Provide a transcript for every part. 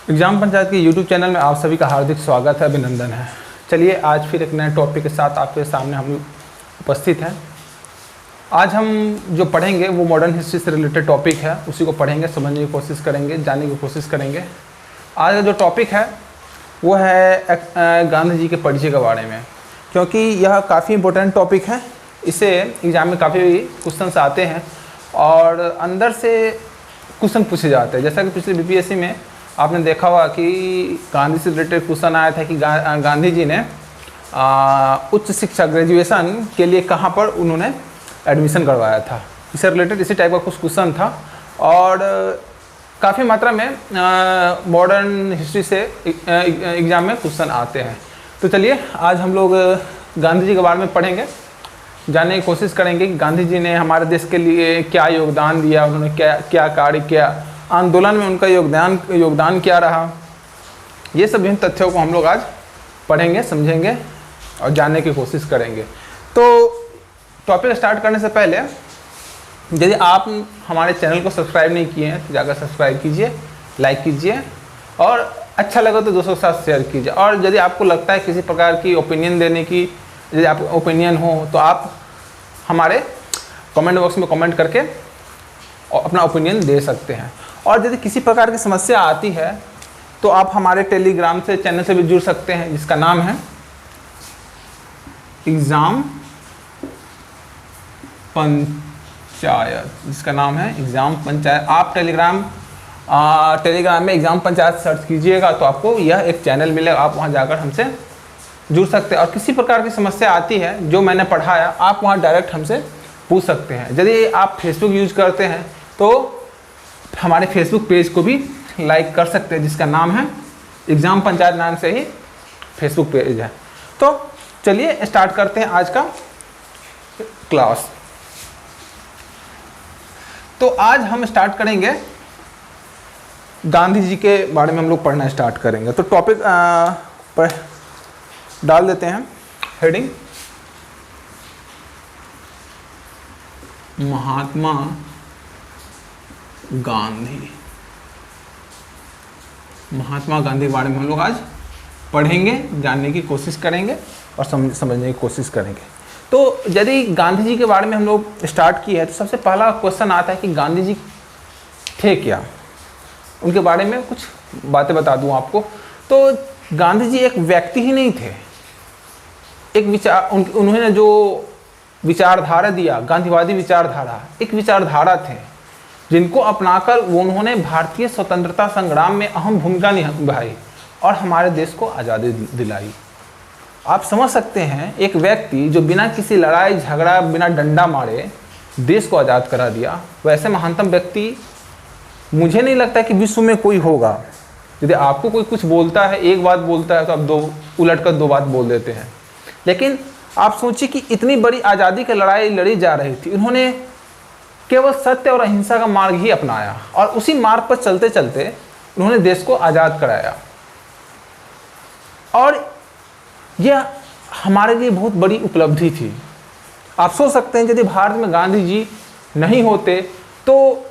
Exam panchayat के YouTube channel में आप सभी का हार्दिक स्वागत है, अभिनंदन है। चलिए आज फिर एक नए टॉपिक के साथ आपके सामने हम उपस्थित हैं। आज हम जो पढ़ेंगे वो मॉडर्न हिस्ट्री से रिलेटेड टॉपिक है, उसी को पढ़ेंगे, समझने की कोशिश करेंगे, जानने की कोशिश करेंगे। आज का जो टॉपिक है वो है गांधी जी के परिचय के बारे में, क्योंकि यह काफ़ी इंपॉर्टेंट टॉपिक है। इसे एग्ज़ाम में काफ़ी क्वेश्चन आते हैं और अंदर से क्वेश्चन पूछे जाते हैं। जैसा कि पिछले बीपीएससी में आपने देखा होगा कि गांधी से रिलेटेड क्वेश्चन आया था कि गांधी जी ने उच्च शिक्षा ग्रेजुएशन के लिए कहाँ पर उन्होंने एडमिशन करवाया था। इससे रिलेटेड इसी टाइप का कुछ क्वेश्चन था और काफ़ी मात्रा में मॉडर्न हिस्ट्री से एग्ज़ाम में क्वेश्चन आते हैं। तो चलिए आज हम लोग गांधी जी के बारे में पढ़ेंगे, जानने की कोशिश करेंगे कि गांधी जी ने हमारे देश के लिए क्या योगदान दिया, उन्होंने क्या कार्य किया, आंदोलन में उनका योगदान क्या रहा। ये सब विभिन्न तथ्यों को हम लोग आज पढ़ेंगे, समझेंगे और जानने की कोशिश करेंगे। तो टॉपिक स्टार्ट करने से पहले यदि आप हमारे चैनल को सब्सक्राइब नहीं किए हैं तो जाकर सब्सक्राइब कीजिए, लाइक कीजिए और अच्छा लगे तो दोस्तों के साथ शेयर कीजिए। और यदि आपको लगता है किसी प्रकार की ओपिनियन देने की, यदि आप ओपिनियन हो तो आप हमारे कमेंट बॉक्स में कमेंट करके अपना ओपिनियन दे सकते हैं। और यदि किसी प्रकार की समस्या आती है तो आप हमारे टेलीग्राम से चैनल से भी जुड़ सकते हैं, जिसका नाम है एग्ज़ाम पंचायत। आप टेलीग्राम में एग्ज़ाम पंचायत सर्च कीजिएगा तो आपको यह एक चैनल मिलेगा, आप वहां जाकर हमसे जुड़ सकते हैं। और किसी प्रकार की समस्या आती है जो मैंने पढ़ाया, आप वहां डायरेक्ट हमसे पूछ सकते हैं। यदि आप फेसबुक यूज करते हैं तो हमारे फेसबुक पेज को भी लाइक कर सकते हैं, जिसका नाम है एग्ज़ाम पंचायत, नाम से ही फेसबुक पेज है। तो चलिए स्टार्ट करते हैं आज का क्लास। तो आज हम स्टार्ट करेंगे गांधी जी के बारे में, हम लोग पढ़ना स्टार्ट करेंगे। तो टॉपिक पर डाल देते हैं हेडिंग, महात्मा गांधी। महात्मा गांधी के बारे में हम लोग आज पढ़ेंगे, जानने की कोशिश करेंगे और समझने की कोशिश करेंगे। तो यदि गांधी जी के बारे में हम लोग स्टार्ट किए हैं तो सबसे पहला क्वेश्चन आता है कि गांधी जी थे क्या। उनके बारे में कुछ बातें बता दूं आपको। तो गांधी जी एक व्यक्ति ही नहीं थे, एक विचार, उन्होंने जो विचारधारा दिया, गांधीवादी विचारधारा, एक विचारधारा थे जिनको अपनाकर उन्होंने भारतीय स्वतंत्रता संग्राम में अहम भूमिका निभाई और हमारे देश को आज़ादी दिलाई। आप समझ सकते हैं, एक व्यक्ति जो बिना किसी लड़ाई झगड़ा, बिना डंडा मारे देश को आज़ाद करा दिया, वैसे महानतम व्यक्ति मुझे नहीं लगता कि विश्व में कोई होगा। यदि आपको कोई कुछ बोलता है, एक बात बोलता है तो आप उलट कर दो बात बोल देते हैं। लेकिन आप सोचिए कि इतनी बड़ी आज़ादी की लड़ाई लड़ी जा रही थी, उन्होंने केवल सत्य और अहिंसा का मार्ग ही अपनाया और उसी मार्ग पर चलते चलते उन्होंने देश को आज़ाद कराया। और यह हमारे लिए बहुत बड़ी उपलब्धि थी। आप सोच सकते हैं यदि भारत में गांधी जी नहीं होते तो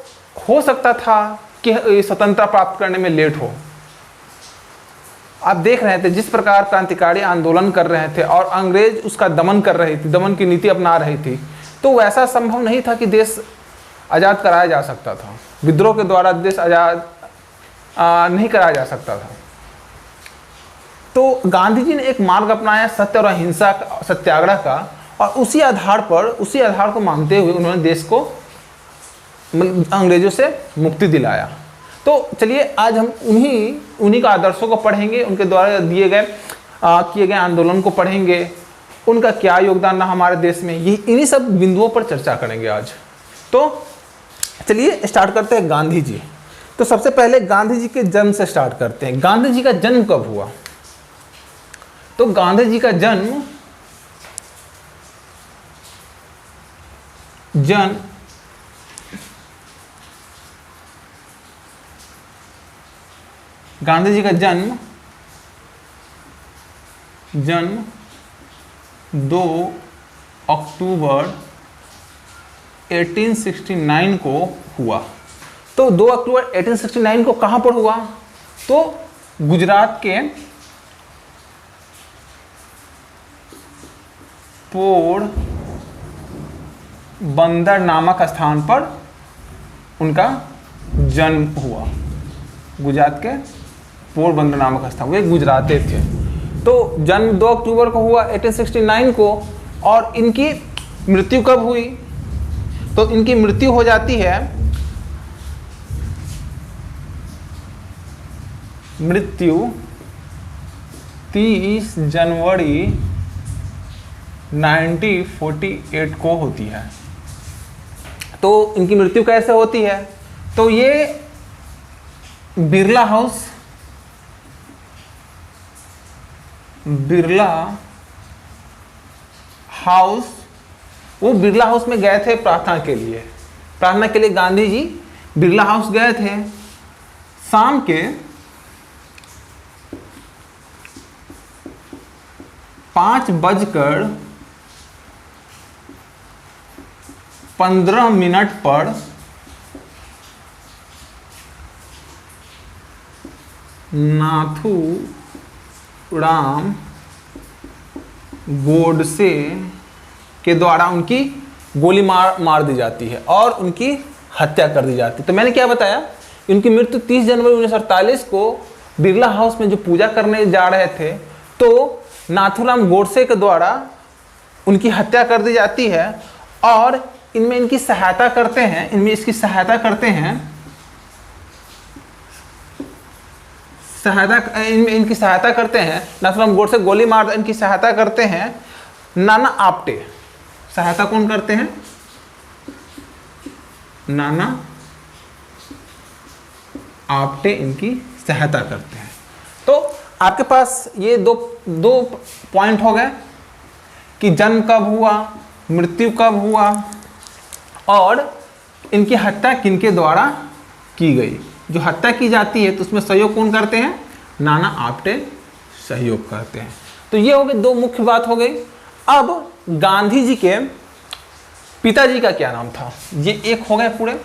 हो सकता था कि स्वतंत्रता प्राप्त करने में लेट हो। आप देख रहे थे जिस प्रकार क्रांतिकारी आंदोलन कर रहे थे और अंग्रेज उसका दमन कर रही थी, दमन की नीति अपना रही थी, तो वैसा संभव नहीं था कि देश आज़ाद कराया जा सकता था। विद्रोह के द्वारा देश आज़ाद नहीं कराया जा सकता था। तो गांधी जी ने एक मार्ग अपनाया सत्य और अहिंसा का, सत्याग्रह का, और उसी आधार को मानते हुए उन्होंने देश को अंग्रेजों से मुक्ति दिलाया। तो चलिए आज हम उन्हीं का आदर्शों को पढ़ेंगे, उनके द्वारा किए गए आंदोलन को पढ़ेंगे, उनका क्या योगदान रहा हमारे देश में, ये इन्हीं सब बिंदुओं पर चर्चा करेंगे आज। तो चलिए स्टार्ट करते हैं गांधी जी। तो सबसे पहले गांधी जी के जन्म से स्टार्ट करते हैं। गांधी जी का जन्म कब हुआ? तो गांधी जी का जन्म जन्म 2 अक्टूबर 1869 को हुआ। तो 2 अक्टूबर 1869 को कहाँ पर हुआ? तो गुजरात के पोरबंदर नामक स्थान पर उनका जन्म हुआ। गुजरात के पोरबंदर नामक स्थान, वे गुजराती थे। तो जन्म 2 अक्टूबर को हुआ 1869 को। और इनकी मृत्यु कब हुई? तो इनकी मृत्यु हो जाती है, मृत्यु 30 जनवरी 1948 को होती है। तो इनकी मृत्यु कैसे होती है? तो ये बिरला हाउस, वो बिरला हाउस में गए थे प्रार्थना के लिए। गांधी जी बिरला हाउस गए थे। शाम के 5:15 पर नाथूराम गोडसे के द्वारा उनकी गोली मार दी जाती है और उनकी हत्या कर दी जाती है। तो मैंने क्या बताया, उनकी मृत्यु 30 जनवरी 1948 को बिरला हाउस में जो पूजा करने जा रहे थे, तो नाथूराम गोडसे के द्वारा उनकी हत्या कर दी जाती है। और इनमें इसकी सहायता करते हैं नाथूराम गोडसे गोली मार, इनकी सहायता करते हैं नाना आप्टे। सहायता कौन करते हैं? नाना आप्टे इनकी सहायता करते हैं। तो आपके पास ये दो पॉइंट हो गए कि जन्म कब हुआ, मृत्यु कब हुआ और इनकी हत्या किनके द्वारा की गई। जो हत्या की जाती है तो उसमें सहयोग कौन करते हैं? नाना आप्टे सहयोग करते हैं। तो ये हो गए 2 मुख्य बात हो गई। अब गांधी जी के पिताजी का क्या नाम था, ये एक हो गए पूरे।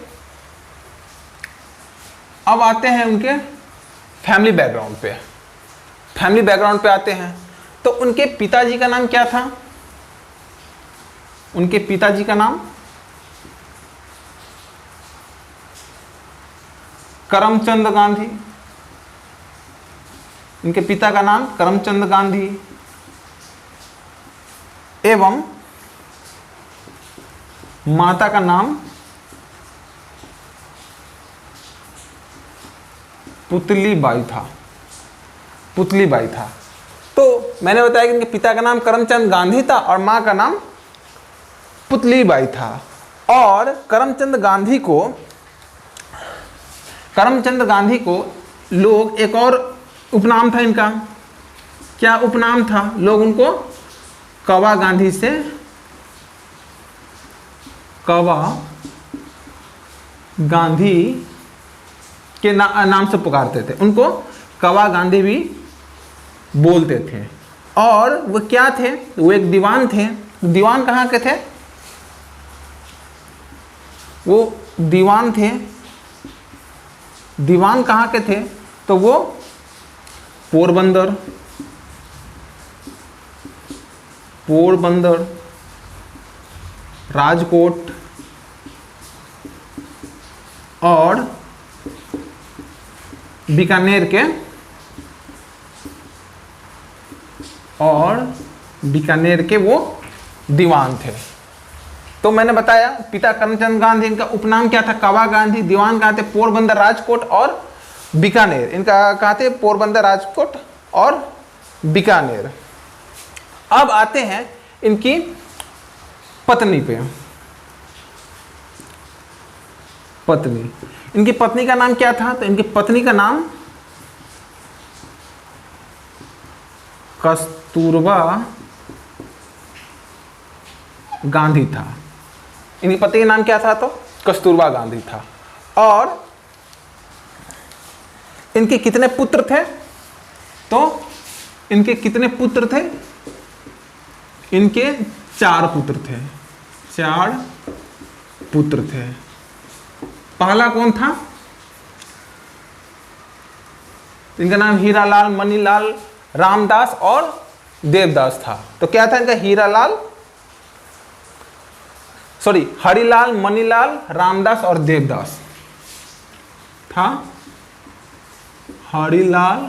अब आते हैं उनके फैमिली बैकग्राउंड पे आते हैं। तो उनके पिताजी का नाम क्या था? उनके पिताजी का नाम करमचंद गांधी। उनके पिता का नाम करमचंद गांधी एवं माता का नाम पुतलीबाई था। तो मैंने बताया कि इनके पिता का नाम करमचंद गांधी था और मां का नाम पुतलीबाई था। और करमचंद गांधी को लोग, एक और उपनाम था इनका। क्या उपनाम था? लोग उनको कवा गांधी के नाम से पुकारते थे। उनको कवा गांधी भी बोलते थे। और वो क्या थे? वो एक दीवान थे। दीवान कहाँ के थे? वो दीवान कहाँ के थे? तो वो पोरबंदर, राजकोट और बीकानेर के वो दीवान थे। तो मैंने बताया पिता करमचंद गांधी, इनका उपनाम क्या था? कवा गांधी। दीवान कहाँ थे? पोरबंदर, राजकोट और बीकानेर। इनका कहाँ थे? पोरबंदर, राजकोट और बीकानेर। अब आते हैं इनकी पत्नी पे। इनकी पत्नी का नाम क्या था? तो इनकी पत्नी का नाम कस्तूरबा गांधी था। इनकी पत्नी का नाम क्या था? तो कस्तूरबा गांधी था। और इनके कितने पुत्र थे? तो इनके कितने पुत्र थे? इनके 4 पुत्र थे। 4 पुत्र थे। पहला कौन था? इनका नाम हीरालाल, मनीलाल, रामदास और देवदास था। तो क्या था इनका? हरिलाल, मनीलाल, रामदास और देवदास था। हरिलाल,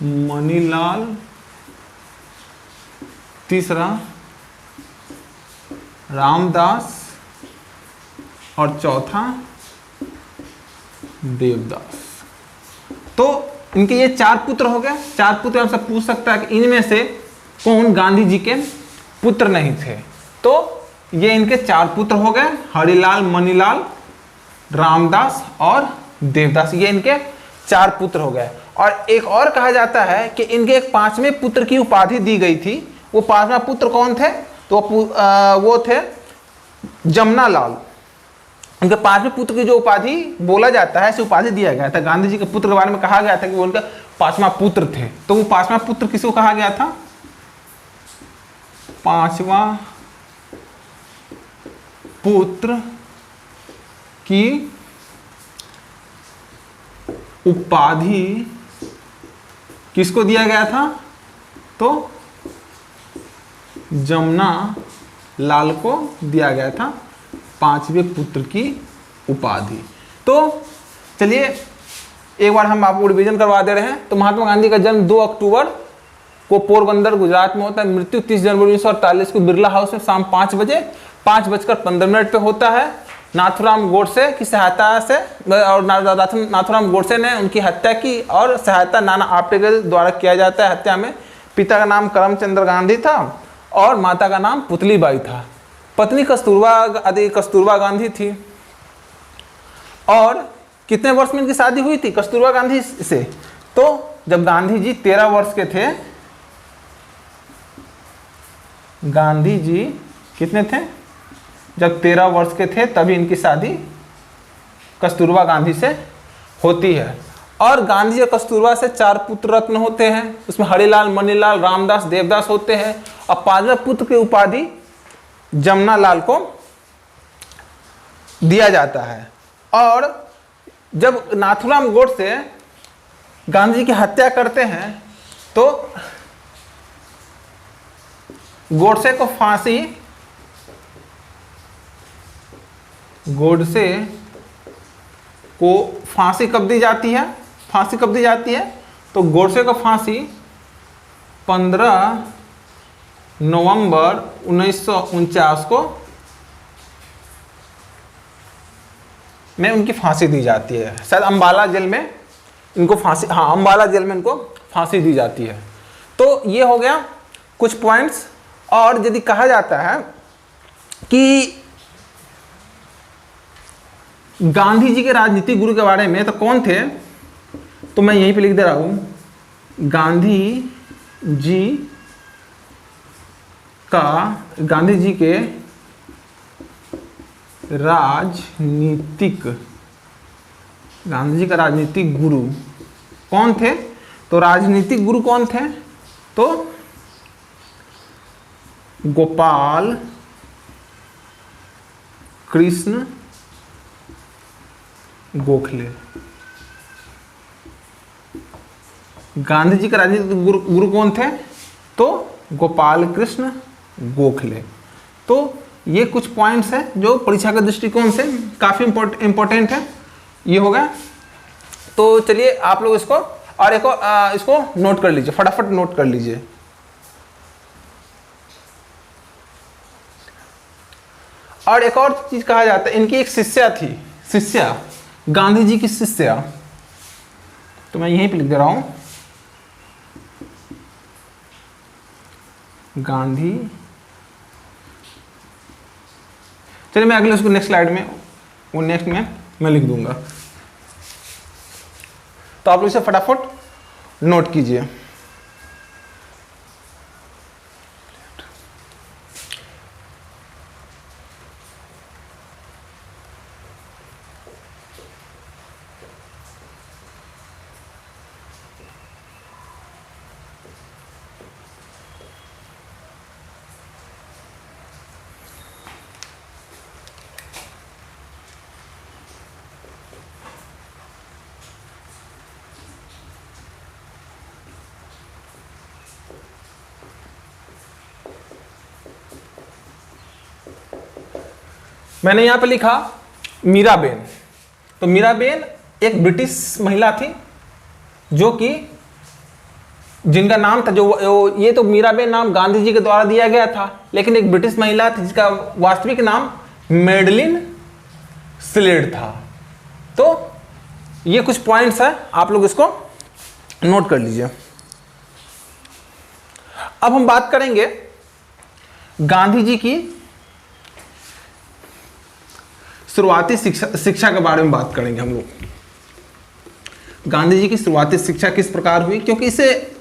मनीलाल, तीसरा रामदास और चौथा देवदास। तो इनके ये 4 पुत्र हो गए। 4 पुत्र हमसे पूछ सकता है कि इनमें से कौन गांधी जी के पुत्र नहीं थे। तो ये इनके 4 पुत्र हो गए, हरिलाल, मनीलाल, रामदास और देवदास। ये इनके 4 पुत्र हो गए। और एक और कहा जाता है कि इनके एक 5वें पुत्र की उपाधि दी गई थी। वो 5वां पुत्र कौन थे? तो वो थे जमनालाल। उनके 5वें पुत्र की जो उपाधि बोला जाता है, ऐसी उपाधि दिया गया था। गांधी जी के पुत्र के बारे में कहा गया था कि वो उनका 5वां पुत्र थे। तो वो 5वां पुत्र किसको कहा गया था? 5वां पुत्र की उपाधि किसको दिया गया था? तो जमुना लाल को दिया गया था 5वें पुत्र की उपाधि। तो चलिए एक बार हम आपको रिवीजन करवा दे रहे हैं। तो महात्मा गांधी का जन्म 2 अक्टूबर को पोरबंदर गुजरात में होता है। मृत्यु 30 जनवरी 1948 को बिरला हाउस में शाम 5 बजे 5:15 पे होता है। नाथूराम गोडसे की सहायता से और नाथूराम गोडसे ने उनकी हत्या की और सहायता नाना आप्टे के द्वारा किया जाता है। हत्या में पिता का नाम करमचंद्र गांधी था और माता का नाम पुतलीबाई था। पत्नी कस्तूरबा गांधी थी। और कितने वर्ष में इनकी शादी हुई थी कस्तूरबा गांधी से? तो जब गांधी जी 13 वर्ष के थे, गांधी जी कितने थे? जब 13 वर्ष के थे तभी इनकी शादी कस्तूरबा गांधी से होती है। और गांधी और कस्तूरबा से 4 पुत्र रत्न होते हैं। उसमें हरिलाल, मनीलाल, रामदास, देवदास होते हैं। और 5वें पुत्र की उपाधि जमनालाल को दिया जाता है। और जब नाथूराम गोडसे गांधी जी की हत्या करते हैं तो गोडसे को फांसी कब दी जाती है? तो गोडसे को फांसी 15 नवंबर 1949 को में उनकी फांसी दी जाती है। शायद अंबाला जेल में इनको फांसी दी जाती है। तो ये हो गया कुछ पॉइंट्स। और यदि कहा जाता है कि गांधी जी के राजनीतिक गुरु के बारे में तो कौन थे, तो मैं यहीं पे लिख दे रहा हूं। गांधी जी के राजनीतिक गुरु कौन थे? तो राजनीतिक गुरु कौन थे? तो गोपाल कृष्ण गोखले। गांधी जी के राजनीतिक गुरु कौन थे? तो गोपाल कृष्ण गोखले। तो ये कुछ पॉइंट्स हैं जो परीक्षा के दृष्टिकोण से काफी इंपॉर्टेंट है। ये होगा। तो चलिए आप लोग इसको और इसको नोट कर लीजिए, फटाफट नोट कर लीजिए। और एक और चीज कहा जाता है, इनकी एक शिष्या गांधी जी की शिष्या। तो मैं यहीं पे लिख दे रहा हूं, गांधी। चलिए मैं अगले उसको नेक्स्ट स्लाइड में वो नेक्स्ट में मैं लिख दूंगा। तो आप लोग इसे फटाफट नोट कीजिए। मैंने यहाँ पे लिखा मीराबेन। तो मीराबेन एक ब्रिटिश महिला थी जो कि जिनका नाम था ये तो मीराबेन नाम गांधी जी के द्वारा दिया गया था, लेकिन एक ब्रिटिश महिला थी जिसका वास्तविक नाम मेडलिन स्लेड था। तो ये कुछ पॉइंट्स है, आप लोग इसको नोट कर लीजिए। अब हम बात करेंगे गांधी जी की शुरुआती शिक्षा के बारे में बात करेंगे हम लोग। गांधी जी की शुरुआती शिक्षा किस प्रकार हुई, क्योंकि इसे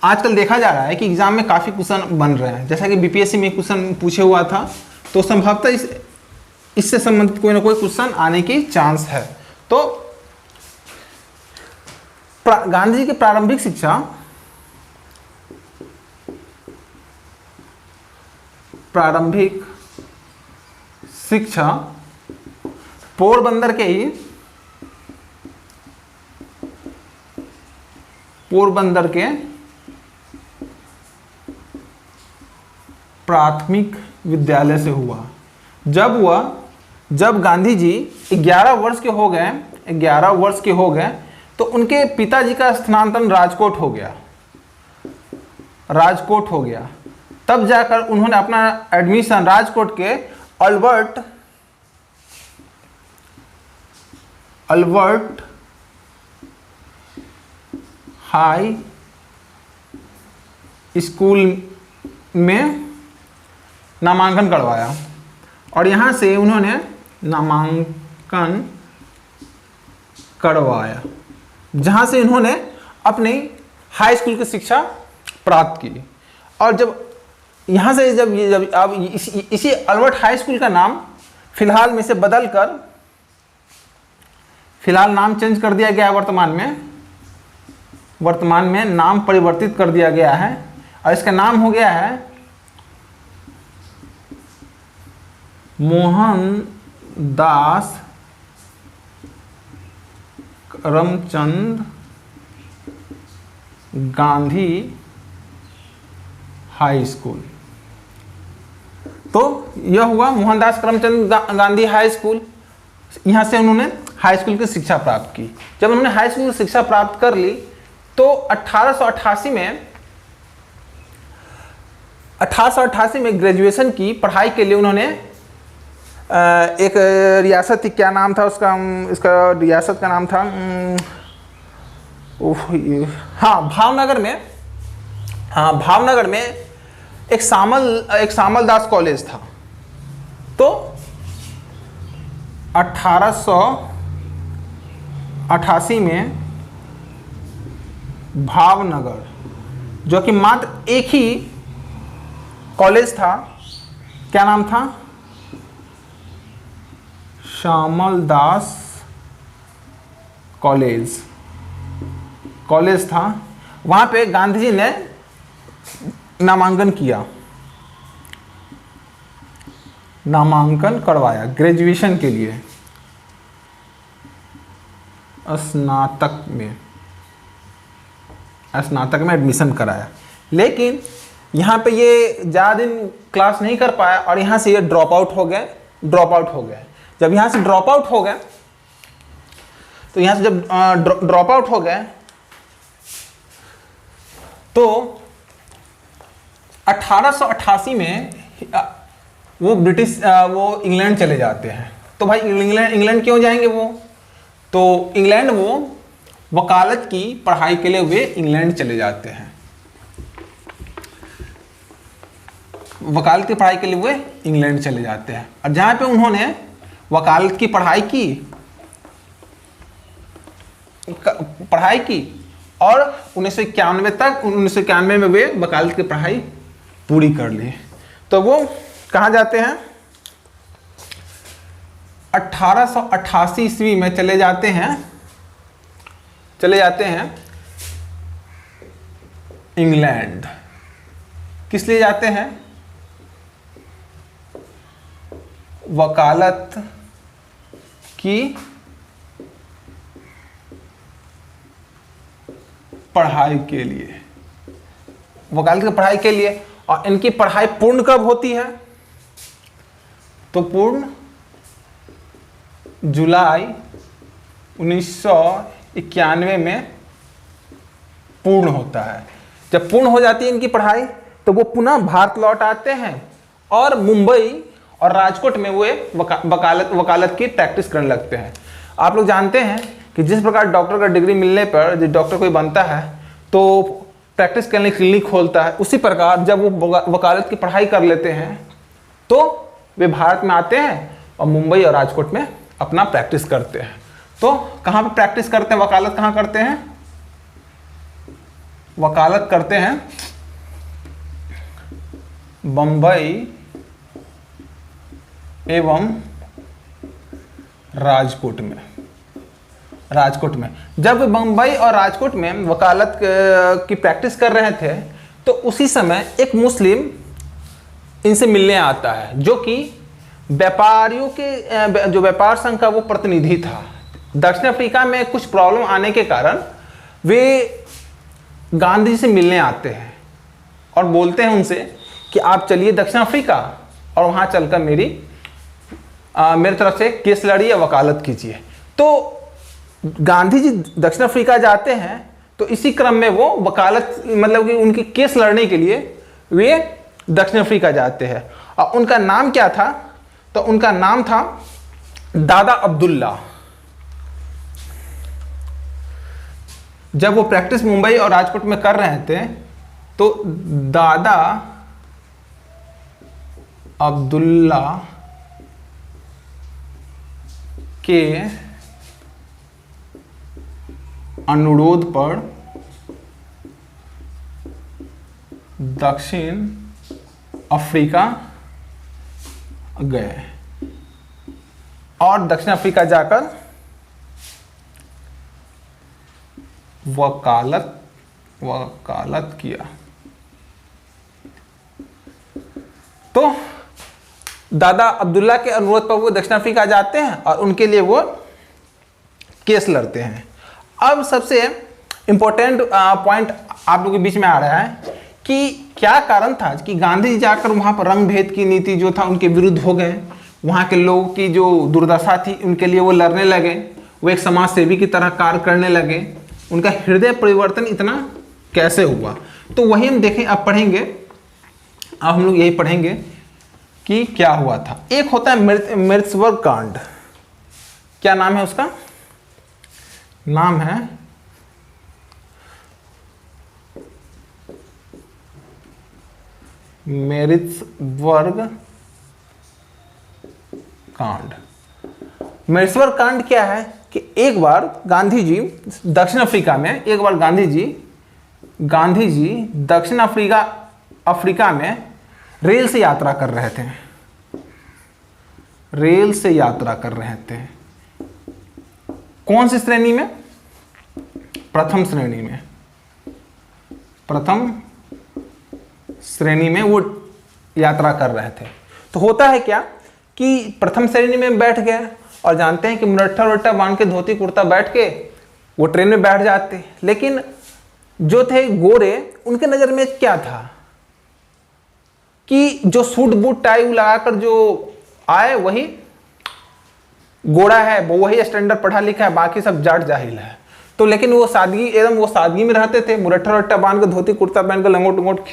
आजकल देखा जा रहा है कि एग्जाम में काफी क्वेश्चन बन रहे हैं। जैसा कि बीपीएससी में क्वेश्चन पूछे हुआ था, तो संभवतः इससे संबंधित कोई ना कोई क्वेश्चन आने की चांस है। तो गांधी जी की प्रारंभिक शिक्षा पोरबंदर के प्राथमिक विद्यालय से हुआ। जब गांधी जी 11 वर्ष के हो गए तो उनके पिताजी का स्थानांतरण राजकोट हो गया। तब जाकर उन्होंने अपना एडमिशन राजकोट के अल्बर्ट हाई स्कूल में नामांकन करवाया और यहाँ से उन्होंने नामांकन करवाया, जहाँ से उन्होंने अपनी हाई स्कूल की शिक्षा प्राप्त की। और जब यहाँ से जब अब इसी अल्बर्ट हाई स्कूल का नाम फिलहाल में से बदलकर नाम चेंज कर दिया गया है। वर्तमान में नाम परिवर्तित कर दिया गया है और इसका नाम हो गया है मोहनदास करमचंद गांधी हाई स्कूल। तो यह हुआ मोहनदास करमचंद गांधी हाई स्कूल। यहाँ से उन्होंने हाई स्कूल की शिक्षा प्राप्त की। जब उन्होंने हाई स्कूल की शिक्षा प्राप्त कर ली तो 1888 में ग्रेजुएशन की पढ़ाई के लिए उन्होंने एक रियासत थी, क्या नाम था उसका, इसका रियासत का नाम था भावनगर में एक सामलदास कॉलेज था। तो 1888 में भावनगर, जो कि मात्र एक ही कॉलेज था, क्या नाम था, श्यामलदास कॉलेज था, वहां पे गांधी जी ने नामांकन करवाया ग्रेजुएशन के लिए, स्नातक में एडमिशन कराया। लेकिन यहाँ पे ये ज़्यादा दिन क्लास नहीं कर पाया और यहाँ से ये ड्रॉप आउट हो गए। जब यहाँ से ड्रॉप आउट हो गए तो 1888 में वो इंग्लैंड चले जाते हैं। तो भाई इंग्लैंड क्यों जाएंगे वो? तो इंग्लैंड वो वकालत की पढ़ाई के लिए वे इंग्लैंड चले जाते हैं। वकालत की पढ़ाई के लिए वे इंग्लैंड चले जाते हैं और जहाँ पे उन्होंने वकालत की पढ़ाई की और 1991 में वे वकालत की पढ़ाई पूरी कर ली। तो वो कहाँ जाते हैं? 1888 ईस्वी में चले जाते हैं इंग्लैंड। किस लिए जाते हैं? वकालत की पढ़ाई के लिए। और इनकी पढ़ाई पूर्ण कब होती है? तो पूर्ण जुलाई 1991 में पूर्ण होता है। जब पूर्ण हो जाती है इनकी पढ़ाई तो वो पुनः भारत लौट आते हैं और मुंबई और राजकोट में वो वकालत की प्रैक्टिस करने लगते हैं। आप लोग जानते हैं कि जिस प्रकार डॉक्टर का डिग्री मिलने पर जिस डॉक्टर कोई बनता है तो प्रैक्टिस करने क्लिनिक खोलता है, उसी प्रकार जब वो वकालत की पढ़ाई कर लेते हैं तो वे भारत में आते हैं और मुंबई और राजकोट में अपना प्रैक्टिस करते हैं। तो कहाँ पे प्रैक्टिस करते हैं, वकालत कहाँ करते हैं? वकालत करते हैं बंबई एवं राजकोट में। जब बंबई और राजकोट में वकालत की प्रैक्टिस कर रहे थे तो उसी समय एक मुस्लिम इनसे मिलने आता है, जो कि व्यापारियों के जो व्यापार संघ का वो प्रतिनिधि था। दक्षिण अफ्रीका में कुछ प्रॉब्लम आने के कारण वे गांधी जी से मिलने आते हैं और बोलते हैं उनसे कि आप चलिए दक्षिण अफ्रीका और वहाँ चलकर मेरी तरफ से केस लड़िए, वकालत कीजिए। तो गांधी जी दक्षिण अफ्रीका जाते हैं तो इसी क्रम में वो वकालत मतलब कि उनकी केस लड़ने के लिए वे दक्षिण अफ्रीका जाते हैं। और उनका नाम क्या था? तो उनका नाम था दादा अब्दुल्ला। जब वो प्रैक्टिस मुंबई और राजकोट में कर रहे थे तो दादा अब्दुल्ला के अनुरोध पर दक्षिण अफ्रीका गए और दक्षिण अफ्रीका जाकर वकालत किया। तो दादा अब्दुल्ला के अनुरोध पर वो दक्षिण अफ्रीका जाते हैं और उनके लिए वो केस लड़ते हैं। अब सबसे इंपॉर्टेंट पॉइंट आप लोगों के बीच में आ रहा है कि क्या कारण था कि गांधी जी जाकर वहाँ पर रंग भेद की नीति जो था उनके विरुद्ध हो गए। वहाँ के लोगों की जो दुर्दशा थी उनके लिए वो लड़ने लगे, वो एक समाज सेवी की तरह कार्य करने लगे। उनका हृदय परिवर्तन इतना कैसे हुआ, तो वही हम देखें, अब पढ़ेंगे। अब हम लोग यही पढ़ेंगे कि क्या हुआ था। एक होता है मृत्सवर्ग कांड। क्या नाम है उसका? नाम है मृत्सवर्ग कांड। मृत्सवर्ग कांड क्या है कि एक बार गांधी जी दक्षिण अफ्रीका में दक्षिण अफ्रीका में रेल से यात्रा कर रहे थे। कौन सी श्रेणी में? प्रथम श्रेणी में वो यात्रा कर रहे थे। तो होता है क्या कि प्रथम श्रेणी में बैठ गए और जानते हैं कि मुरट्ठा बांध के, धोती कुर्ता बैठ के वो ट्रेन में बैठ जाते। लेकिन जो थे गोरे, उनके नज़र में क्या था कि जो सूट बूट टाई लगाकर जो आए वही गोरा है, वो वही स्टैंडर्ड पढ़ा लिखा है, बाकी सब जाट जाहिल है। तो लेकिन वो सादगी में रहते थे। मुरट्ठा बांध के, धोती कुर्ता पहन कर, लंगोट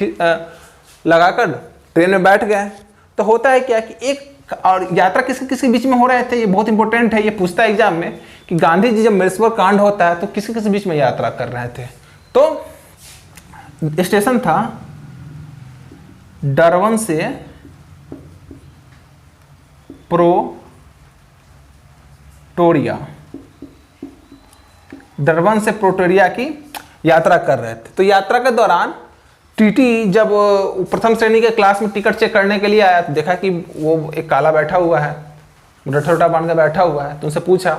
लगाकर ट्रेन में बैठ गए। तो होता है क्या कि एक और यात्रा किसके बीच में हो रहे थे, ये बहुत इंपॉर्टेंट है, ये पूछता है एग्जाम में कि गांधी जी जब मृत्सवर्ग कांड होता है तो किसके बीच में यात्रा कर रहे थे। तो स्टेशन था डरबन से प्रिटोरिया की यात्रा कर रहे थे। तो यात्रा के दौरान टीटी जब प्रथम श्रेणी के क्लास में टिकट चेक करने के लिए आया तो देखा कि वो एक काला बैठा हुआ है, मुरट्ठा बांध कर बैठा हुआ है। तो उनसे पूछा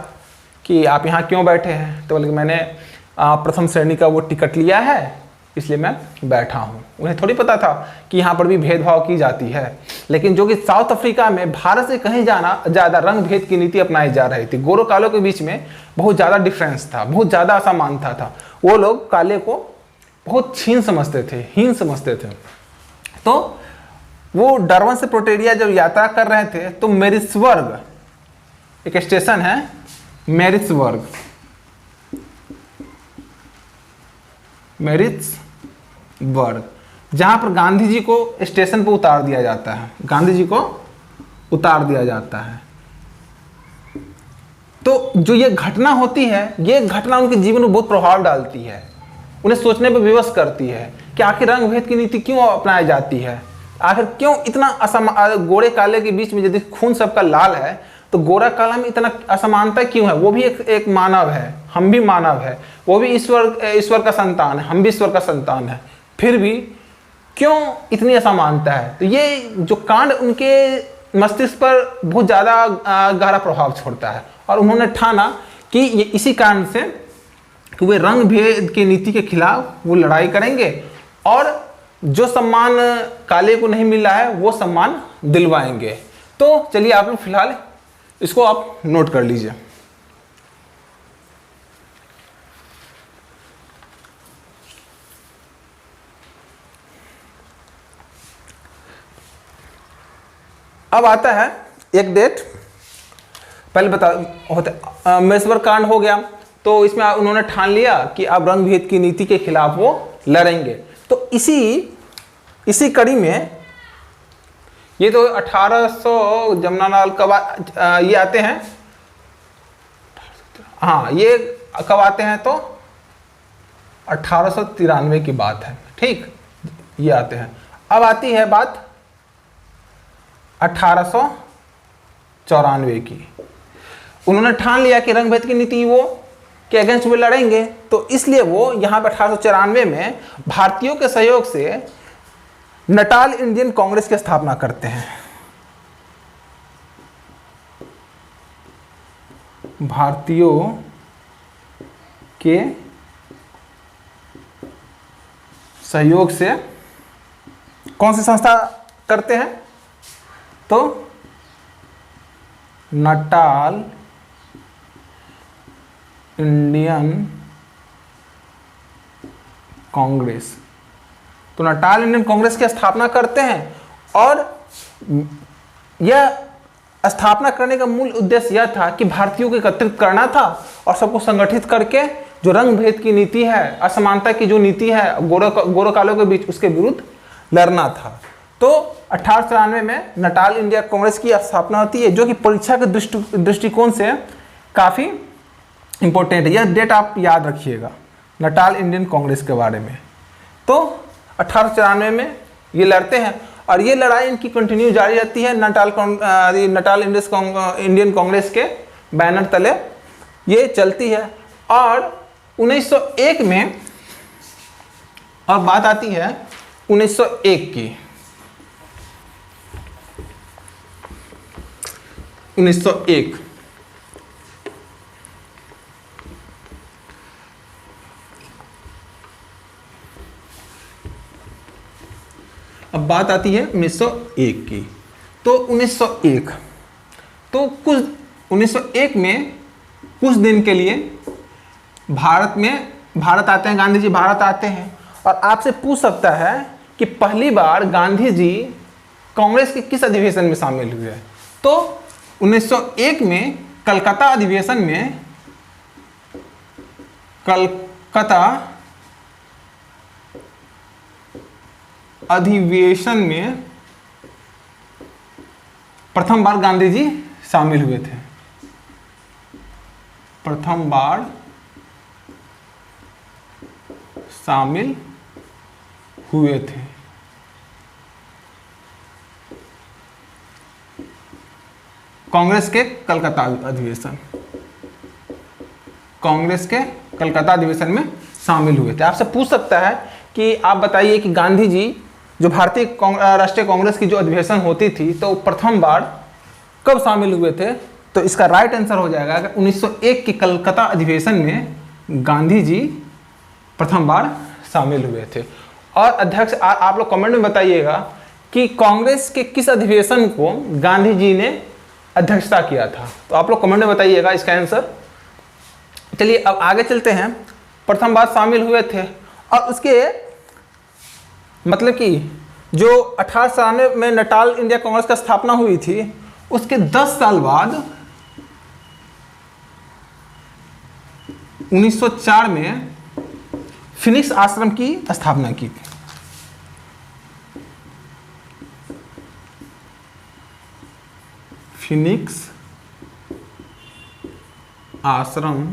कि आप यहाँ क्यों बैठे हैं? तो बोले कि मैंने प्रथम श्रेणी का वो टिकट लिया है, इसलिए मैं बैठा हूँ। उन्हें थोड़ी पता था कि यहाँ पर भी भेदभाव की जाती है। लेकिन जो कि साउथ अफ्रीका में भारत से कहीं ज़्यादा रंग भेद की नीति अपनाई जा रही थी। गोरों कालों के बीच में बहुत ज़्यादा डिफरेंस था, बहुत ज़्यादा असमानता था। वो लोग काले को बहुत हीन समझते थे। तो वो डरबन से प्रिटोरिया जब यात्रा कर रहे थे तो मैरिट्सबर्ग एक स्टेशन है, मैरिट्सबर्ग, जहां पर गांधी जी को स्टेशन पर उतार दिया जाता है, गांधी जी को उतार दिया जाता है। तो जो ये घटना होती है, ये घटना उनके जीवन में बहुत प्रभाव डालती है, उन्हें सोचने पर विवश करती है कि आखिर रंग भेद की नीति क्यों अपनाई जाती है, आखिर क्यों इतना गोरे काले के बीच में यदि खून सबका लाल है तो गोरा काला में इतना असमानता क्यों है। वो भी एक मानव है, हम भी मानव है, वो भी ईश्वर का संतान है, हम भी ईश्वर का संतान है, फिर भी क्यों इतनी असमानता है। तो ये जो कांड उनके मस्तिष्क पर बहुत ज़्यादा गहरा प्रभाव छोड़ता है और उन्होंने ठाना कि ये इसी कारण से कि वे रंग भेद की नीति के खिलाफ वो लड़ाई करेंगे और जो सम्मान काले को नहीं मिल रहा है वो सम्मान दिलवाएंगे। तो चलिए आप लोग फिलहाल इसको आप नोट कर लीजिए। अब आता है एक डेट, पहले बता होता मैरिट्सबर्ग कांड हो गया, तो इसमें उन्होंने ठान लिया कि अब रंग भेद की नीति के खिलाफ वो लड़ेंगे। तो इसी कड़ी में ये तो 1800 जमनालाल कब ये आते हैं, हाँ ये कब आते हैं तो 1893 की बात है, ठीक, ये आते हैं। अब आती है बात 1894 की। उन्होंने ठान लिया कि रंग भेद की नीति वो के अगेंस्ट वो लड़ेंगे, तो इसलिए वो यहाँ पर 1894 में भारतीयों के सहयोग से नटाल इंडियन कांग्रेस की स्थापना करते हैं। भारतीयों के सहयोग से कौन सी संस्था करते हैं तो नटाल इंडियन कांग्रेस। तो नटाल इंडियन कांग्रेस की स्थापना करते हैं और यह स्थापना करने का मूल उद्देश्य यह था कि भारतीयों को एकत्रित करना था और सबको संगठित करके जो रंग भेद की नीति है, असमानता की जो नीति है गोरो कालों के बीच, उसके विरुद्ध लड़ना था। तो 1894 में नटाल इंडिया कांग्रेस की स्थापना होती है, जो कि परीक्षा के दृष्टिकोण से काफ़ी इंपॉर्टेंट है। यह डेट आप याद रखिएगा नटाल इंडियन कांग्रेस के बारे में। तो 1894 में ये लड़ते हैं और ये लड़ाई इनकी कंटिन्यू जारी रहती है नटाल इंडियन कांग्रेस के बैनर तले ये चलती है। और 1901 में, और बात आती है 1901 की, 1901 अब बात आती है 1901 की। तो 1901 तो कुछ 1901 में कुछ दिन के लिए भारत आते हैं, गांधी जी भारत आते हैं और आपसे पूछ सकता है कि पहली बार गांधी जी कांग्रेस के किस अधिवेशन में शामिल हुए। तो 1901 में कलकत्ता अधिवेशन में प्रथम बार गांधी जी शामिल हुए थे। प्रथम बार शामिल हुए थे। कांग्रेस के कलकत्ता अधिवेशन, कांग्रेस के कलकत्ता अधिवेशन में शामिल हुए थे। आपसे पूछ सकता है कि आप बताइए कि गांधी जी जो भारतीय राष्ट्रीय कांग्रेस की जो अधिवेशन होती थी तो प्रथम बार कब शामिल हुए थे। तो इसका राइट आंसर हो जाएगा 1901 के कलकत्ता अधिवेशन में गांधी जी प्रथम बार शामिल हुए थे। और अध्यक्ष आप लोग कमेंट में बताइएगा कि कांग्रेस के किस अधिवेशन को गांधी जी ने अध्यक्षता किया था। तो आप लोग कमेंट में बताइएगा इसका आंसर। चलिए अब आगे चलते हैं। प्रथम बार शामिल हुए थे और उसके मतलब कि जो 1897 में नटाल इंडिया कांग्रेस का स्थापना हुई थी, उसके 10 साल बाद 1904 में फिनिक्स आश्रम की स्थापना की थी। फिनिक्स आश्रम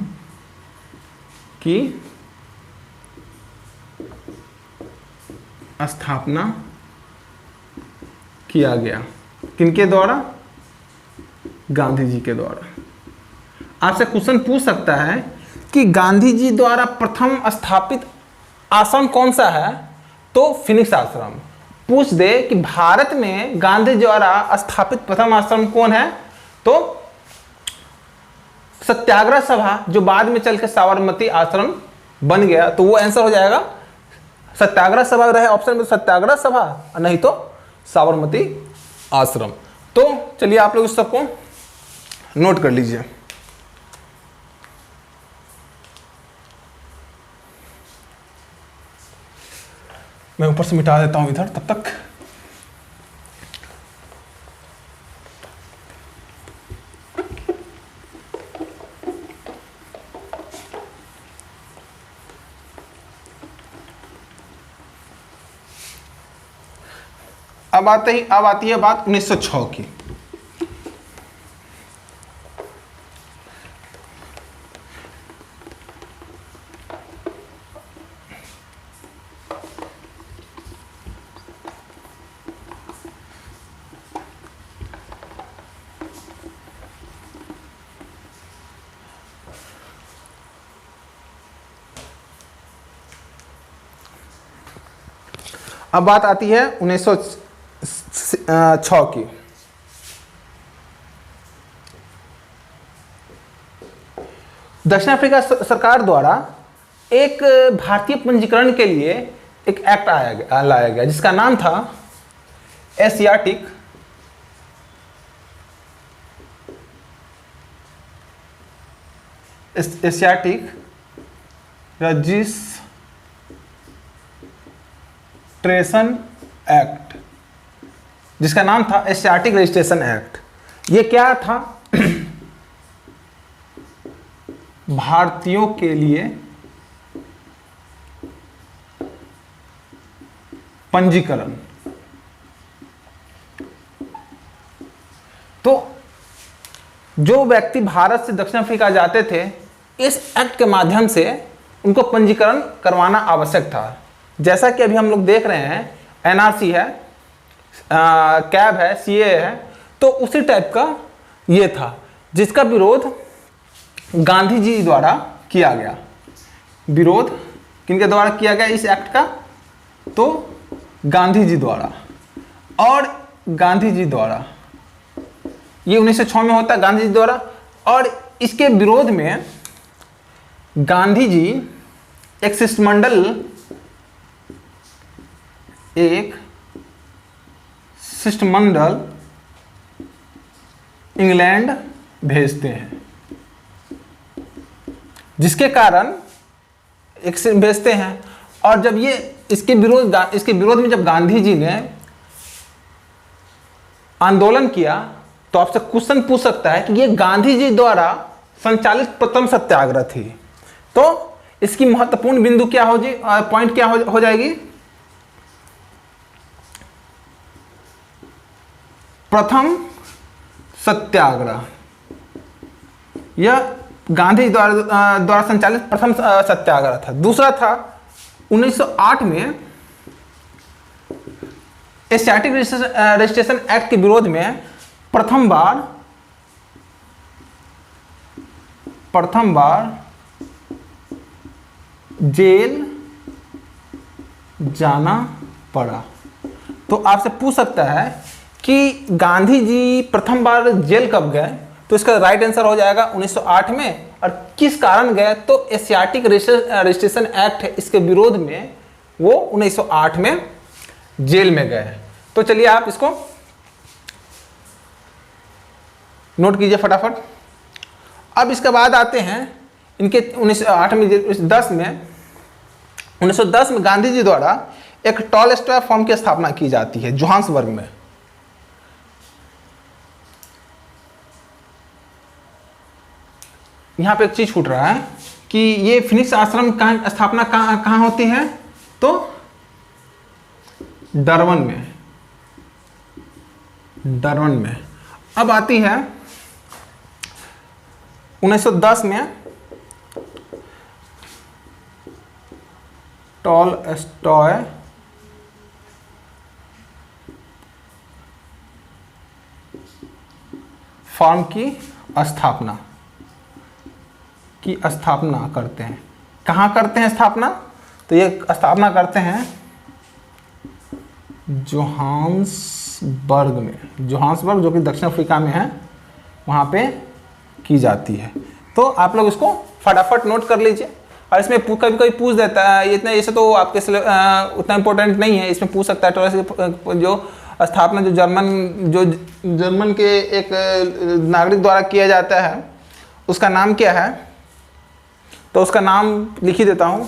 की स्थापना किया गया। किनके द्वारा? गांधी जी के द्वारा। आपसे क्वेश्चन पूछ सकता है कि गांधी जी द्वारा प्रथम स्थापित आश्रम कौन सा है, तो फिनिक्स आश्रम। पूछ दे कि भारत में गांधी द्वारा स्थापित प्रथम आश्रम कौन है, तो सत्याग्रह सभा, जो बाद में चल के साबरमती आश्रम बन गया, तो वो आंसर हो जाएगा सत्याग्रह सभा रहे ऑप्शन में, सत्याग्रह सभा, नहीं तो साबरमती आश्रम। तो चलिए आप लोग इस सबको नोट कर लीजिए। मैं ऊपर से मिटा देता हूं इधर तब तक। अब आती है बात 1906 की। अब बात आती है 1906 की। दक्षिण अफ्रीका सरकार द्वारा एक भारतीय पंजीकरण के लिए एक एक्ट लाया गया जिसका नाम था एशियाटिक रजिस्ट्रेशन एक्ट, जिसका नाम था एशियाटिक रजिस्ट्रेशन एक्ट। ये क्या था? भारतीयों के लिए पंजीकरण। तो जो व्यक्ति भारत से दक्षिण अफ्रीका जाते थे, इस एक्ट के माध्यम से उनको पंजीकरण करवाना आवश्यक था। जैसा कि अभी हम लोग देख रहे हैं, एनआरसी है, कैब है, सीए है, तो उसी टाइप का ये था, जिसका विरोध गांधी जी द्वारा किया गया। विरोध किनके द्वारा किया गया इस एक्ट का? तो गांधी जी द्वारा। और गांधी जी द्वारा ये 1906 में होता है, गांधी जी द्वारा। और इसके विरोध में गांधी जी एक शिष्टमंडल इंग्लैंड भेजते हैं, जिसके कारण भेजते हैं। और जब ये इसके विरोध में जब गांधी जी ने आंदोलन किया, तो आपसे क्वेश्चन पूछ सकता है कि ये गांधी जी द्वारा संचालित प्रथम सत्याग्रह थी। तो इसकी महत्वपूर्ण बिंदु क्या पॉइंट क्या हो जाएगी? प्रथम सत्याग्रह, यह गांधी द्वारा संचालित प्रथम सत्याग्रह था। दूसरा था 1908 में एशियाटिक रजिस्ट्रेशन एक्ट के विरोध में प्रथम बार जेल जाना पड़ा। तो आपसे पूछ सकता है कि गांधी जी प्रथम बार जेल कब गए, तो इसका राइट आंसर हो जाएगा 1908 में। और किस कारण गए, तो एशियाटिक रजिस्ट्रेशन एक्ट है, इसके विरोध में वो 1908 में जेल में गए। तो चलिए आप इसको नोट कीजिए फटाफट। अब इसके बाद आते हैं इनके 1910 में गांधी जी द्वारा एक टॉलस्टॉय फॉर्म की स्थापना की जाती है जोहान्सबर्ग में। यहां पे एक चीज छूट रहा है कि ये फिनिक्स आश्रम कहाँ स्थापना कहाँ होती है, तो डरवन में, डरवन में। अब आती है 1910 में टॉलस्टॉय फॉर्म की स्थापना करते हैं। कहाँ करते हैं स्थापना, तो ये स्थापना करते हैं जोहान्सबर्ग में, जोहान्सबर्ग जो कि दक्षिण अफ्रीका में है, वहाँ पे की जाती है। तो आप लोग इसको फटाफट नोट कर लीजिए। और इसमें कभी कभी पूछ देता है, ये इतना ऐसे तो आपके उतना इम्पोर्टेंट नहीं है, इसमें पूछ सकता है जो स्थापना जो जर्मन के एक नागरिक द्वारा किया जाता है उसका नाम क्या है, तो उसका नाम लिख ही देता हूँ,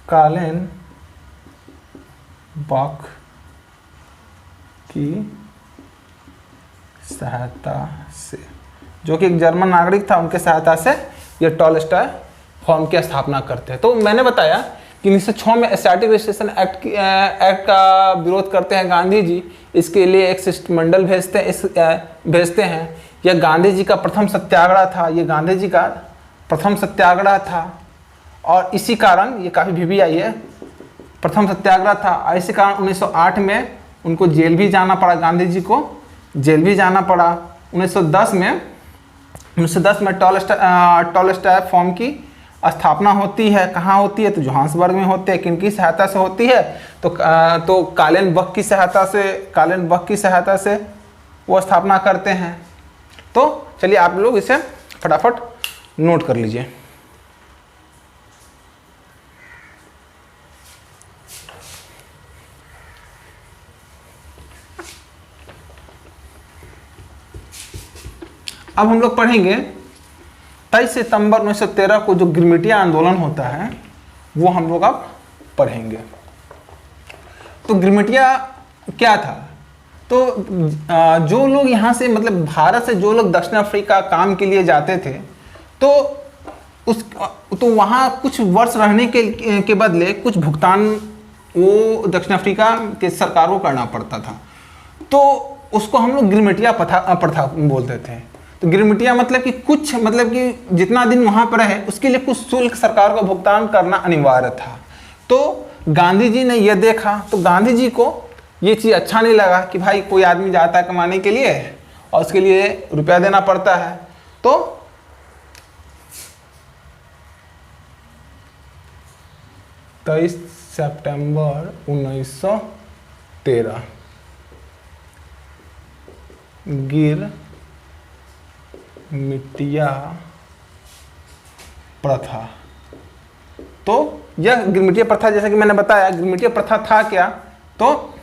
कार्लेन बॉक की सहायता से, जो कि एक जर्मन नागरिक था, उनके सहायता से ये टॉलस्टॉय फॉर्म की स्थापना करते हैं। तो मैंने बताया कि 1906 में एशियाटिक रजिस्ट्रेशन एक्ट का विरोध करते हैं गांधी जी। इसके लिए एक शिष्टमंडल भेजते हैं। यह गांधी जी का प्रथम सत्याग्रह था, ये गांधी जी का प्रथम सत्याग्रह था, और इसी कारण ये काफ़ी भी आई है, प्रथम सत्याग्रह था। और इसी कारण 1908 में उनको जेल भी जाना पड़ा, गांधी जी को जेल भी जाना पड़ा। 1910 में टॉलस्टॉय फॉर्म की स्थापना होती है। कहाँ होती है, तो जोहान्सबर्ग में होती है। किनकी सहायता से होती है, तो कार्लेन बॉक की सहायता से वो स्थापना करते हैं। तो चलिए आप लोग इसे फटाफट नोट कर लीजिए। अब हम लोग पढ़ेंगे 23 सितंबर 1913 को जो गिरमिटिया आंदोलन होता है वो हम लोग अब पढ़ेंगे। तो गिरमिटिया क्या था, तो जो लोग यहाँ से मतलब भारत से जो लोग दक्षिण अफ्रीका काम के लिए जाते थे, तो वहाँ कुछ वर्ष रहने के बदले कुछ भुगतान वो दक्षिण अफ्रीका के सरकार को करना पड़ता था। तो उसको हम लोग गिरमिटिया प्रथा बोलते थे। तो गिरमिटिया मतलब कि जितना दिन वहाँ पर रहे उसके लिए कुछ शुल्क सरकार को भुगतान करना अनिवार्य था। तो गांधी जी ने यह देखा, तो गांधी जी को ये चीज़ अच्छा नहीं लगा कि भाई कोई आदमी जाता है कमाने के लिए और उसके लिए रुपया देना पड़ता है। तो 23 सितंबर 1913 गिरमिटिया प्रथा। तो यह गिरमिटिया प्रथा, जैसा कि मैंने बताया, गिरमिटिया प्रथा था क्या, तो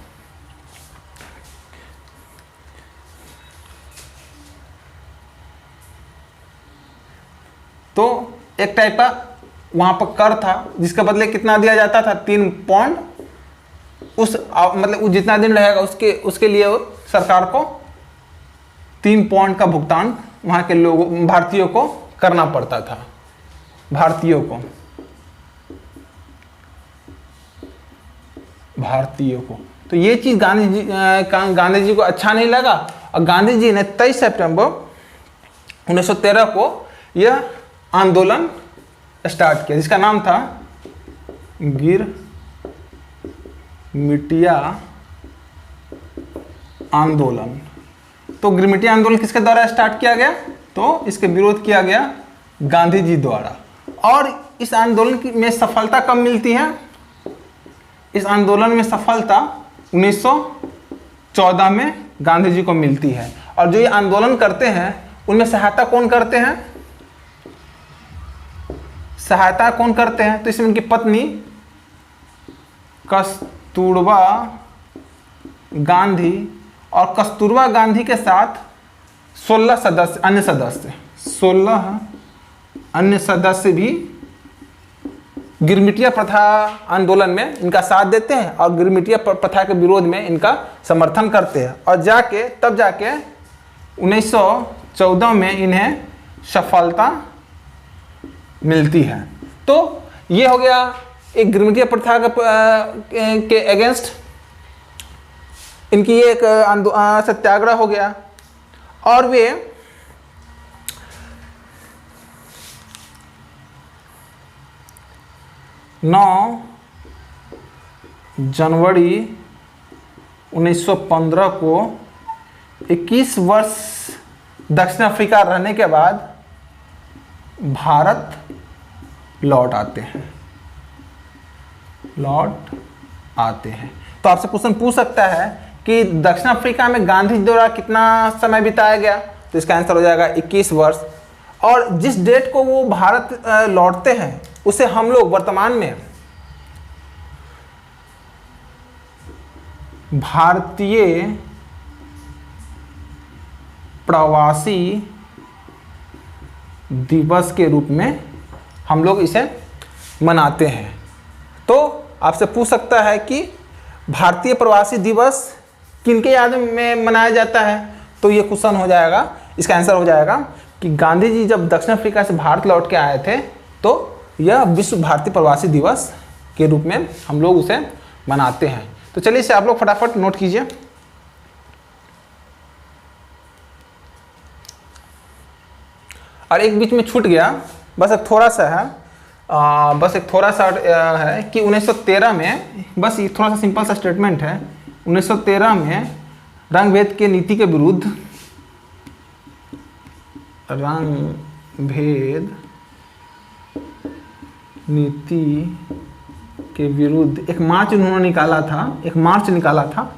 एक टाइप का वहां पर कर था जिसके बदले कितना दिया जाता था, 3 पाउंड। मतलब जितना दिन रहेगा उसके लिए सरकार को 3 पाउंड का भुगतान वहां के लोगों भारतीयों को करना पड़ता था, भारतीयों को। तो ये चीज गांधी जी को अच्छा नहीं लगा और गांधी जी ने 23 सितंबर 1913 को यह आंदोलन स्टार्ट किया जिसका नाम था गिरमिटिया आंदोलन। तो गिरमिटिया आंदोलन किसके द्वारा स्टार्ट किया गया, तो इसके विरोध किया गया गांधी जी द्वारा। और इस आंदोलन में सफलता कब मिलती है, इस आंदोलन में सफलता 1914 में गांधी जी को मिलती है। और जो ये आंदोलन करते हैं उनमें सहायता कौन करते हैं, तो इसमें उनकी पत्नी कस्तूरबा गांधी और कस्तूरबा गांधी के साथ 16 अन्य सदस्य भी गिरमिटिया प्रथा आंदोलन में इनका साथ देते हैं और गिरमिटिया प्रथा के विरोध में इनका समर्थन करते हैं, और तब जाके 1914 में इन्हें सफलता मिलती है। तो ये हो गया एक गिरमिटिया प्रथा के अगेंस्ट इनकी एक सत्याग्रह हो गया। और वे 9 जनवरी 1915 को 21 वर्ष दक्षिण अफ्रीका रहने के बाद भारत लौट आते हैं। तो आपसे क्वेश्चन पूछ सकता है कि दक्षिण अफ्रीका में गांधी जी द्वारा कितना समय बिताया गया, तो इसका आंसर हो जाएगा 21 वर्ष। और जिस डेट को वो भारत लौटते हैं उसे हम लोग वर्तमान में भारतीय प्रवासी दिवस के रूप में हम लोग इसे मनाते हैं। तो आपसे पूछ सकता है कि भारतीय प्रवासी दिवस किनके याद में मनाया जाता है, तो ये क्वेश्चन हो जाएगा, इसका आंसर हो जाएगा कि गांधी जी जब दक्षिण अफ्रीका से भारत लौट के आए थे तो यह विश्व भारतीय प्रवासी दिवस के रूप में हम लोग उसे मनाते हैं। तो चलिए इसे आप लोग फटाफट नोट कीजिए। और एक बीच में छूट गया, बस एक थोड़ा सा है, है कि 1913 में, बस ये थोड़ा सा सिंपल सा स्टेटमेंट है, 1913 में रंग भेद के नीति के विरुद्ध एक मार्च उन्होंने निकाला था,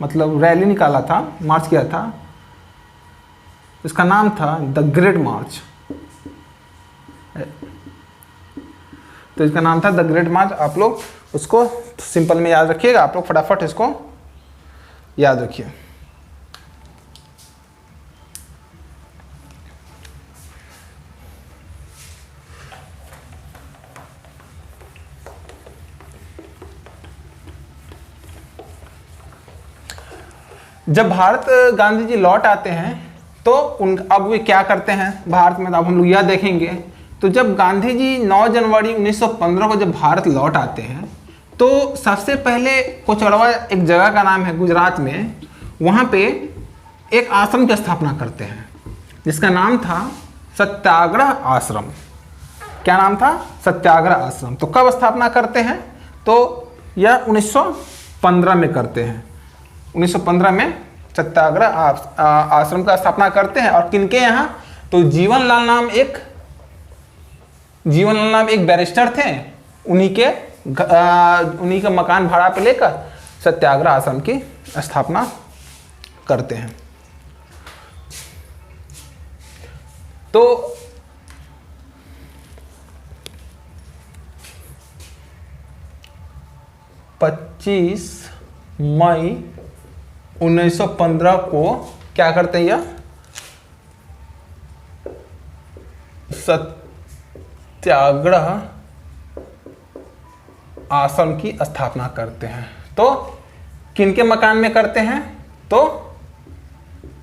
मतलब रैली निकाला था, मार्च किया था। इसका नाम था द ग्रेट मार्च। तो इसका नाम था द ग्रेट मार्च। आप लोग उसको सिंपल में याद रखिएगा, आप लोग फटाफट इसको याद रखिए। जब भारत गांधी जी लौट आते हैं तो अब वे क्या करते हैं भारत में, अब हम लोग यह देखेंगे। तो जब गांधी जी 9 जनवरी 1915 को जब भारत लौट आते हैं तो सबसे पहले कोचरवा एक जगह का नाम है गुजरात में, वहाँ पे एक आश्रम की स्थापना करते हैं जिसका नाम था सत्याग्रह आश्रम। क्या नाम था? सत्याग्रह आश्रम। तो कब स्थापना करते हैं? तो यह 1915 में करते हैं। 1915 में सत्याग्रह आश्रम का स्थापना करते हैं। और किनके यहाँ? तो जीवनलाल नाम एक बैरिस्टर थे, उन्हीं का मकान भाड़ा पे लेकर सत्याग्रह आश्रम की स्थापना करते हैं। तो पच्चीस मई 1915 को क्या करते हैं? यह सत्याग्रह आश्रम की स्थापना करते हैं। तो किनके मकान में करते हैं? तो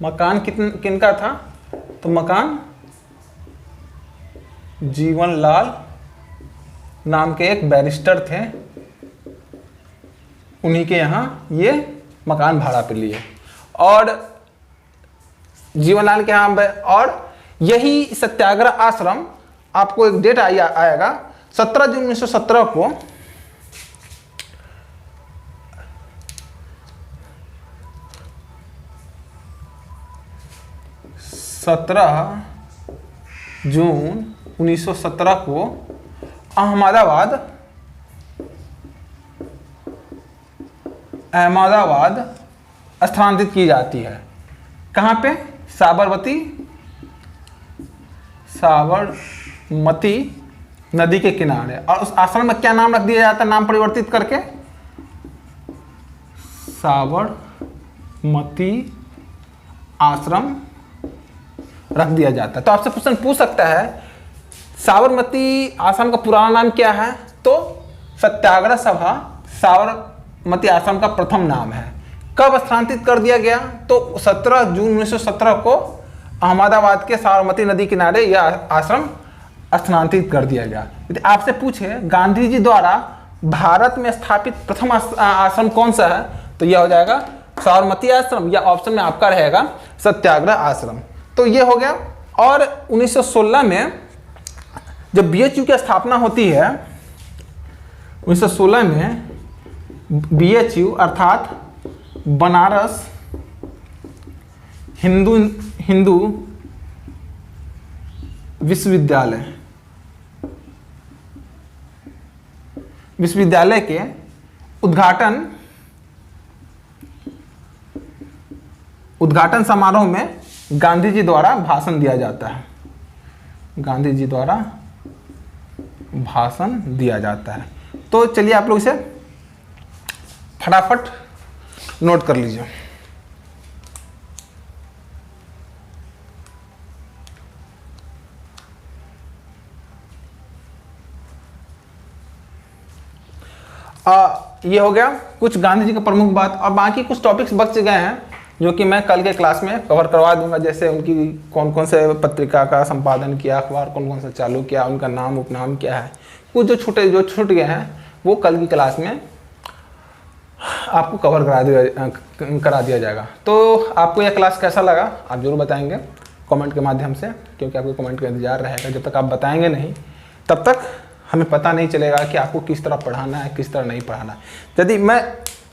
मकान किनका था? तो मकान जीवनलाल नाम के एक बैरिस्टर थे, उन्हीं के यहाँ ये मकान भाड़ा पे लिए। और जीवनलाल के यहाँ, और यही सत्याग्रह आश्रम, आपको एक डेट आएगा 17 जून 1917 को 17 जून 1917 को अहमदाबाद स्थानांतरित की जाती है। कहाँ पे? साबरमती नदी के किनारे। और उस आश्रम में क्या नाम रख दिया जाता है, नाम परिवर्तित करके? साबरमती आश्रम रख दिया जाता है। तो आपसे क्वेश्चन पूछ सकता है साबरमती आश्रम का पुराना नाम क्या है? तो सत्याग्रह सभा साबरमती आश्रम का प्रथम नाम है। कब स्थानांतरित कर दिया गया? तो 17 जून 1917 को अहमदाबाद के साबरमती नदी किनारे यह आश्रम स्थानांतरित कर दिया गया। यदि आपसे पूछे गांधी जी द्वारा भारत में स्थापित प्रथम आश्रम कौन सा है, तो यह हो जाएगा साबरमती आश्रम, या ऑप्शन में आपका रहेगा सत्याग्रह आश्रम। तो ये हो गया। और 1916 में जब BHU की स्थापना होती है, 1916 में BHU अर्थात बनारस हिंदू विश्वविद्यालय के उद्घाटन समारोह में गांधी जी द्वारा भाषण दिया जाता है। गांधी जी द्वारा भाषण दिया जाता है। तो चलिए आप लोग इसे फटाफट नोट कर लीजिए। ये हो गया कुछ गांधी जी का प्रमुख बात। और बाकी कुछ टॉपिक्स बच गए हैं जो कि मैं कल के क्लास में कवर करवा दूंगा, जैसे उनकी कौन कौन से पत्रिका का संपादन किया, अखबार कौन कौन सा चालू किया, उनका नाम उपनाम क्या है, कुछ जो छूट गए हैं वो कल की क्लास में आपको कवर करा दिया जाएगा। तो आपको यह क्लास कैसा लगा आप जरूर बताएंगे कमेंट के माध्यम से, क्योंकि आपको कमेंट का इंतजार रहेगा। जब तक आप बताएंगे नहीं तब तक हमें पता नहीं चलेगा कि आपको किस तरह पढ़ाना है, किस तरह नहीं पढ़ाना है। यदि मैं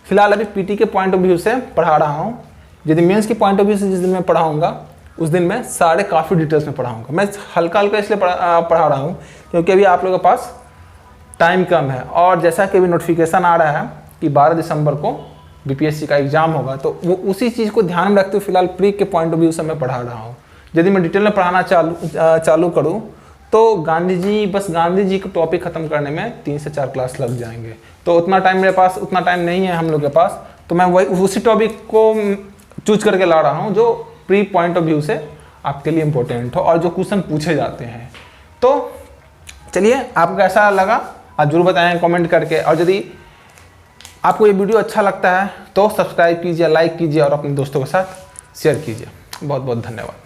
फिलहाल अभी पीटी के पॉइंट ऑफ व्यू से पढ़ा रहा हूँ, यदि मेंस के पॉइंट ऑफ व्यू से जिस दिन मैं पढ़ाऊँगा उस दिन मैं सारे काफ़ी डिटेल्स में पढ़ाऊँगा। मैं हल्का हल्का इसलिए पढ़ा रहा हूँ क्योंकि अभी आप लोगों के पास टाइम कम है, और जैसा कि अभी नोटिफिकेशन आ रहा है कि 12 दिसंबर को बीपीएससी का एग्जाम होगा, तो वो उसी चीज़ को ध्यान में रखते हुए फिलहाल प्री के पॉइंट ऑफ व्यू से मैं पढ़ा रहा हूँ। यदि मैं डिटेल में पढ़ाना चालू करूँ तो गांधी जी का टॉपिक खत्म करने में 3 से 4 क्लास लग जाएंगे। तो उतना टाइम मेरे पास उतना टाइम नहीं है हम लोग के पास, तो मैं वही उसी टॉपिक को चूज करके ला रहा हूँ जो प्री पॉइंट ऑफ व्यू से आपके लिए इम्पोर्टेंट हो और जो क्वेश्चन पूछे जाते हैं। तो चलिए आपको कैसा लगा आप जरूर बताएं कमेंट करके, और यदि आपको ये वीडियो अच्छा लगता है तो सब्सक्राइब कीजिए, लाइक कीजिए और अपने दोस्तों के साथ शेयर कीजिए। बहुत बहुत धन्यवाद।